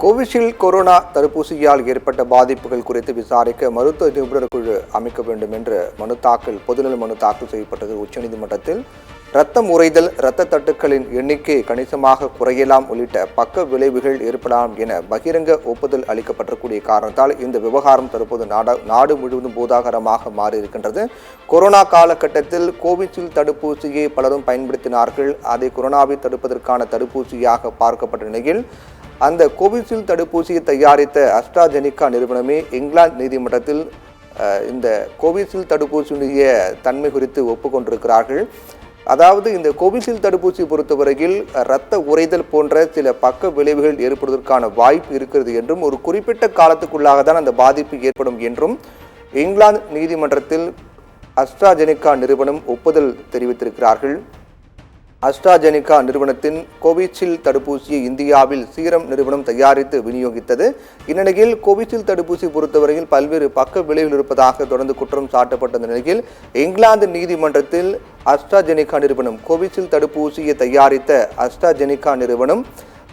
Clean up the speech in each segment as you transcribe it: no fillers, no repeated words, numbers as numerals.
Covishield corona தடுப்பூசியால் ஏற்பட்ட பாதிப்புகள் குறித்து விசாரிக்க மருத்துவ நிபுணர் குழு அமைக்க வேண்டும் என்று பொதுநல மனு தாக்கல் செய்யப்பட்டது. உச்சநீதிமன்றத்தில் இரத்தம் உறைதல், இரத்த தட்டுக்களின் எண்ணிக்கை கணிசமாக குறையலாம் உள்ளிட்ட பக்க விளைவுகள் ஏற்படலாம் என பகிரங்க ஒப்புதல் அளிக்கப்பட்டிருக்கூடிய காரணத்தால் இந்த விவகாரம் தற்போது நாடு முழுவதும் பூதாகரமாக மாறியிருக்கின்றது. கொரோனா காலகட்டத்தில் கோவிஷீல்டு தடுப்பூசியை பலரும் பயன்படுத்தினார்கள். அதை கொரோனாவை தடுப்பதற்கான தடுப்பூசியாக பார்க்கப்பட்ட நிலையில் அந்த கோவிஷீல்டு தடுப்பூசியை தயாரித்த அஸ்ட்ராஜெனிகா நிறுவனமே இங்கிலாந்து நீதிமன்றத்தில் இந்த கோவிஷீல்டு தடுப்பூசியுடைய தன்மை குறித்து ஒப்புக்கொண்டிருக்கிறார்கள். அதாவது இந்த கோவிஷீல்டு தடுப்பூசி பொறுத்தவரையில் இரத்த உறைதல் போன்ற சில பக்க விளைவுகள் ஏற்படுவதற்கான வாய்ப்பு இருக்கிறது என்றும் ஒரு குறிப்பிட்ட காலத்துக்குள்ளாக தான் அந்த பாதிப்பு ஏற்படும் என்றும் இங்கிலாந்து நீதிமன்றத்தில் அஸ்ட்ராஜெனிகா நிறுவனம் ஒப்புதல் தெரிவித்திருக்கிறார்கள். அஸ்ட்ராஜெனிகா நிறுவனத்தின் கோவிஷீல்டு தடுப்பூசியை இந்தியாவில் சீரம் நிறுவனம் தயாரித்து விநியோகித்தது. இந்நிலையில் கோவிஷீல்டு தடுப்பூசி பொறுத்தவரையில் பல்வேறு பக்க விளைவுகள் இருப்பதாக தொடர்ந்து குற்றம் சாட்டப்பட்ட நிலையில் இங்கிலாந்து நீதிமன்றத்தில் அஸ்ட்ராஜெனிகா நிறுவனம் கோவிஷீல்டு தடுப்பூசியை தயாரித்த அஸ்ட்ராஜெனிகா நிறுவனம்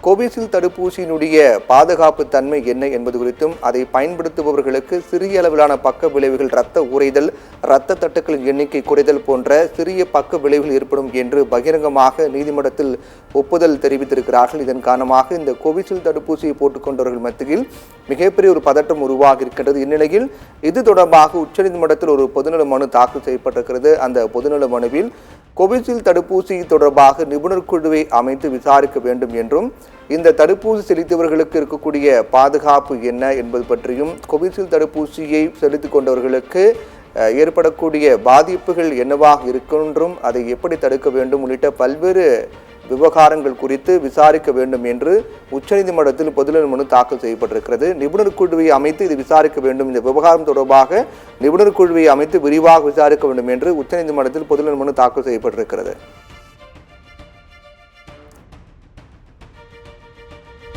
கோவிஷீல்டு தடுப்பூசியினுடைய பாதுகாப்பு தன்மை என்ன என்பது குறித்தும் அதை பயன்படுத்துபவர்களுக்கு சிறிய அளவிலான பக்க விளைவுகள், இரத்த உறைதல், இரத்த தட்டுக்களின் எண்ணிக்கை குறைதல் போன்ற சிறிய பக்க விளைவுகள் ஏற்படும் என்று பகிரங்கமாக நீதிமன்றத்தில் ஒப்புதல் தெரிவித்திருக்கிறார்கள். இதன் காரணமாக இந்த கோவிஷீல்டு தடுப்பூசியை போட்டுக்கொண்டவர்கள் மத்தியில் மிகப்பெரிய ஒரு பதட்டம் உருவாகி இருக்கின்றது. இந்நிலையில் இது தொடர்பாக உச்சநீதிமன்றத்தில் ஒரு பொதுநல மனு தாக்கல் செய்யப்பட்டிருக்கிறது. அந்த பொதுநல மனுவில் கோவிஷீல்டு தடுப்பூசி தொடர்பாக நிபுணர் குழுவை அமைத்து விசாரிக்க வேண்டும் என்றும் இந்த தடுப்பூசி செலுத்தியவர்களுக்கு இருக்கக்கூடிய பாதுகாப்பு என்ன என்பது பற்றியும் கோவிஷீல்டு தடுப்பூசியை செலுத்திக் கொண்டவர்களுக்கு ஏற்படக்கூடிய பாதிப்புகள் என்னவாக இருக்கின்றும் அதை எப்படி தடுக்க வேண்டும் உள்ளிட்ட பல்வேறு விவகாரங்கள் குறித்து விசாரிக்க வேண்டும் என்று உச்சநீதிமன்றத்தில் பொதுநல மனு தாக்கல் செய்யப்பட்டிருக்கிறது. நிபுணர் குழுவை அமைத்து இது விசாரிக்க வேண்டும், இந்த விவகாரம் தொடர்பாக நிபுணர் குழுவை அமைத்து விரிவாக விசாரிக்க வேண்டும் என்று உச்சநீதிமன்றத்தில் பொதுநல மனு தாக்கல் செய்யப்பட்டிருக்கிறது.